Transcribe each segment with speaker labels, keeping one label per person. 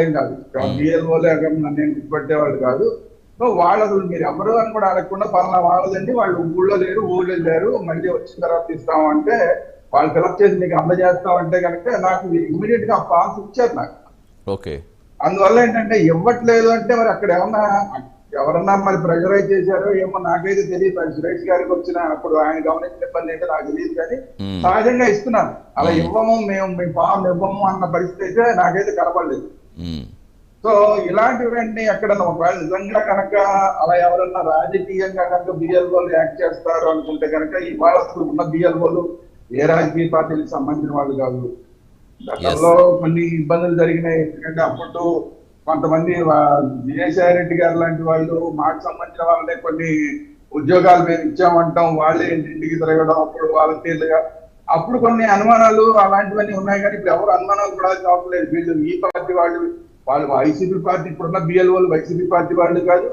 Speaker 1: ఏం కాదు. బిఎల్ఓలే నేను గుర్తుపెట్టేవాళ్ళు కాదు. సో వాళ్ళు అసలు మీరు ఎవరు అని కూడా అడగకుండా పలానా వాళ్ళదండి, వాళ్ళు ఊళ్ళో లేరు, ఊళ్ళో వెళ్ళారు, మళ్ళీ వచ్చిన తర్వాత ఇస్తామంటే వాళ్ళు ఫిలప్ చేసి మీకు అందజేస్తామంటే కనుక నాకు ఇమీడియట్ గా ఆ ఫామ్స్ ఇచ్చారు నాకు.
Speaker 2: ఓకే.
Speaker 1: అందువల్ల ఏంటంటే ఇవ్వట్లేదు అంటే మరి అక్కడ ఎవరన్నా మరి ప్రెజరైజ్ చేశారో ఏమో నాకైతే తెలియదు. సురేష్ గారికి వచ్చిన అప్పుడు ఆయన గమనించిన ఇబ్బంది ఏంటో నాకు తెలియదు, కానీ సహజంగా ఇస్తున్నాను. అలా ఇవ్వము మేము ఫామ్ ఇవ్వము అన్న పరిస్థితి అయితే నాకైతే కనపడలేదు. సో ఇలాంటివన్నీ ఎక్కడ ఒకవేళ నిజంగా కనుక అలా ఎవరన్నా రాజకీయంగా కనుక బిఎల్ఓలు యాక్ట్ చేస్తారు అనుకుంటే కనుక ఇవాళ ఉన్న బిఎల్ఓలు ఏ రాజకీయ పార్టీకి సంబంధించిన వాళ్ళు కాదు. గతంలో కొన్ని ఇబ్బందులు జరిగినాయి. ఎందుకంటే అప్పుడు కొంతమంది విజయసాయి రెడ్డి గారు లాంటి వాళ్ళు మాకు సంబంధించిన వాళ్ళనే కొన్ని ఉద్యోగాలు మేము ఇచ్చామంటాం, వాళ్ళే ఇంటికి తిరగడం అప్పుడు వాలంటీర్లుగా, అప్పుడు కొన్ని అనుమానాలు అలాంటివన్నీ ఉన్నాయి. కానీ ఇప్పుడు ఎవరు అనుమానాలు కూడా కావట్లేదు. వీళ్ళు ఈ పార్టీ వాళ్ళు వైసీపీ పార్టీ, ఇప్పుడున్న బిఎల్ఓలు వైసీపీ పార్టీ వాళ్ళు కాదు,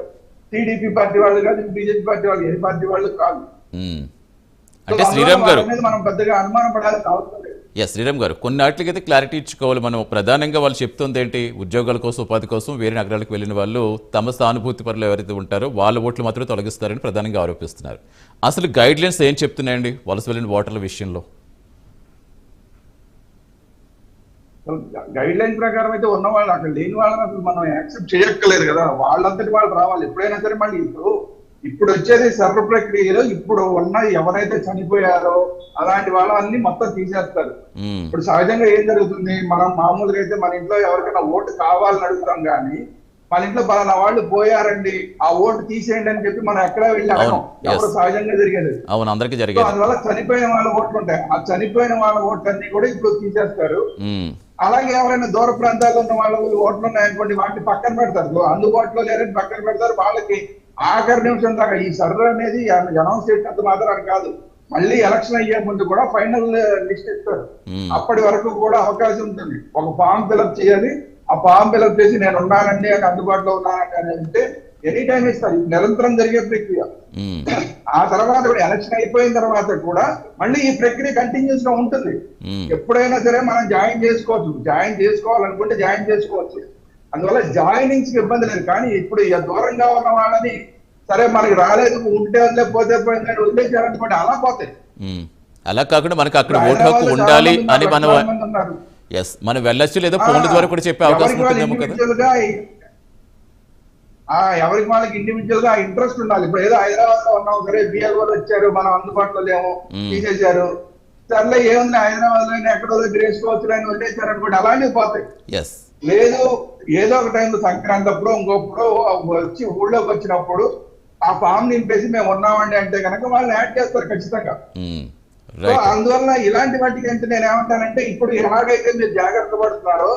Speaker 1: టీడీపీ పార్టీ వాళ్ళు కాదు, బీజేపీ పార్టీ వాళ్ళు, ఏ పార్టీ వాళ్ళు కాదు.
Speaker 2: అంటే శ్రీరామ్ గారు
Speaker 1: మనం పెద్దగా అనుమానం పడాల్సిన అవసరం లేదు.
Speaker 2: శ్రీరామ్ గారు కొన్ని వాటికైతే క్లారిటీ ఇచ్చుకోవాలి. మనం ప్రధానంగా వాళ్ళు చెప్తుంది ఏంటి, ఉద్యోగాల కోసం ఉపాధి కోసం వేరే నగరాలకు వెళ్ళిన వాళ్ళు తమ సానుభూతి పరులు ఎవరైతే ఉంటారో వాళ్ళ ఓట్లు మాత్రమే తొలగిస్తారని ప్రధానంగా ఆరోపిస్తున్నారు. అసలు గైడ్ లైన్స్ ఏం చెప్తున్నాయండి వలస వెళ్ళిన ఓటర్ల విషయంలో?
Speaker 1: గైడ్ లైన్ ప్రకారం అయితే ఉన్న వాళ్ళు, అక్కడ లేని వాళ్ళని అసలు మనం యాక్సెప్ట్ చేయక్కలేదు కదా. వాళ్ళంతటి వాళ్ళు రావాలి ఎప్పుడైనా సరే. మళ్ళీ ఇప్పుడు వచ్చేది సర్వ ప్రక్రియలో ఇప్పుడు ఉన్న ఎవరైతే చనిపోయారో అలాంటి వాళ్ళని మొత్తం తీసేస్తారు. ఇప్పుడు సహజంగా ఏం జరుగుతుంది, మనం మామూలుగా అయితే మన ఇంట్లో ఎవరికైనా ఓటు కావాలని అడుగుతాం, కానీ మన ఇంట్లో పలానా వాళ్ళు పోయారండి ఆ ఓటు తీసేయండి అని చెప్పి మనం ఎక్కడ వెళ్ళి అడగం. ఎవరు సహజంగా జరిగేది. అందువల్ల చనిపోయిన వాళ్ళ ఓట్లు ఉంటాయి. ఆ చనిపోయిన వాళ్ళ ఓట్లన్నీ కూడా ఇప్పుడు తీసేస్తారు. అలాగే ఎవరైనా దూర ప్రాంతాల్లో ఉన్న వాళ్ళ ఓట్లు ఉన్నాయనుకోండి, వాటిని పక్కన పెడతారు. అందుబాటులో లేరని పక్కన పెడతారు. వాళ్ళకి ఆఖరి నిమిషం దాకా ఈ సర్వే అనేది అనౌన్స్ చేసినంత మాత్రం కాదు, మళ్ళీ ఎలక్షన్ అయ్యే ముందు కూడా ఫైనల్ లిస్ట్ ఇస్తారు. అప్పటి వరకు కూడా అవకాశం ఉంటుంది. ఒక ఫామ్ ఫిలప్ చేయాలి. ఆ ఫామ్ ఫిలప్ చేసి నేను ఉన్నానండి అని, అందుబాటులో ఉన్నానండి అని అంటే ఎనీ టైం ఇస్తారు. నిరంతరం జరిగే ప్రక్రియ. ఆ తర్వాత కూడా ఎలక్షన్ అయిపోయిన తర్వాత కూడా మళ్ళీ ఈ ప్రక్రియ కంటిన్యూస్ గా ఉంటుంది. ఎప్పుడైనా సరే మనం జాయిన్ చేసుకోవచ్చు. జాయిన్ చేసుకోవాలనుకుంటే జాయిన్ చేసుకోవచ్చు. అందువల్ల జాయినింగ్స్ కి ఇబ్బంది లేదు. కానీ ఇప్పుడు దూరంగా ఉన్న వాళ్ళని సరే మనకి రాలేదు, ఉంటే పోతే పోయిందని వదిలేశారనుకోండి, అలా పోతాయి.
Speaker 2: అలా కాకుండా మనకి అక్కడ ఓటు హక్కు ఉండాలి అని మనం వెళ్ళొచ్చు, లేదా ఫోన్ ద్వారా కూడా చెప్పే అవకాశం ఉంటుందేమో కదా.
Speaker 1: ఎవరికి వాళ్ళకి ఇండివిజువల్ గా ఇంట్రెస్ట్ ఉండాలి. ఇప్పుడు ఏదో హైదరాబాద్ లో ఉన్నాం, సరే బిఎల్ఓ వచ్చారు, మనం అందుబాటులో లేము, తీసేశారు, సర్లే ఏముంది హైదరాబాద్ లో ఎక్కడో దగ్గర వేసుకోవచ్చు అని వదిలేశారు అనుకోండి, అలాంటివి పోతాయి. లేదు ఏదో ఒక టైంలో సంక్రాంతి అప్పుడు ఇంకొప్పుడు వచ్చి ఊళ్ళోకి వచ్చినప్పుడు ఆ ఫామ్ నింపేసి మేము ఉన్నామండి అంటే కనుక వాళ్ళని యాడ్ చేస్తారు ఖచ్చితంగా. అందువల్ల ఇలాంటి వాటికి అంటే నేను ఏమంటానంటే, ఇప్పుడు ఎలాగైతే మీరు జాగ్రత్త పడుతున్నారో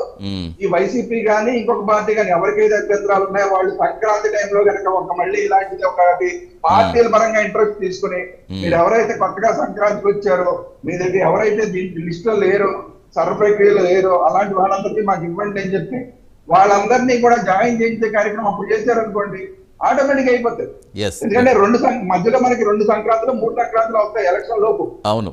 Speaker 1: ఈ వైసీపీ కానీ ఇంకొక పార్టీ కానీ ఎవరికైతే అభ్యంతరాలు ఉన్నాయో వాళ్ళు సంక్రాంతి టైంలో కనుక మళ్ళీ ఇలాంటిది ఒకటి పార్టీల పరంగా ఇంట్రెస్ట్ తీసుకుని, మీరు ఎవరైతే కొత్తగా సంక్రాంతికి వచ్చారో, మీ దగ్గర ఎవరైతే దీంట్లో లిస్ట్ లో లేరో, సర్వ ప్రక్రియలో లేరో అలాంటి వాళ్ళందరికీ మాకు ఇవ్వండి అని చెప్పి వాళ్ళందరినీ కూడా జాయిన్ చేయించే కార్యక్రమం అప్పుడు చేశారనుకోండి, ఆటోమేటిక్ అయిపోతుంది. ఎందుకంటే మధ్యలో మనకి 2 సంక్రాంతులు 3 సంక్రాంతులు వస్తాయి ఎలక్షన్ లోపు.
Speaker 2: అవును.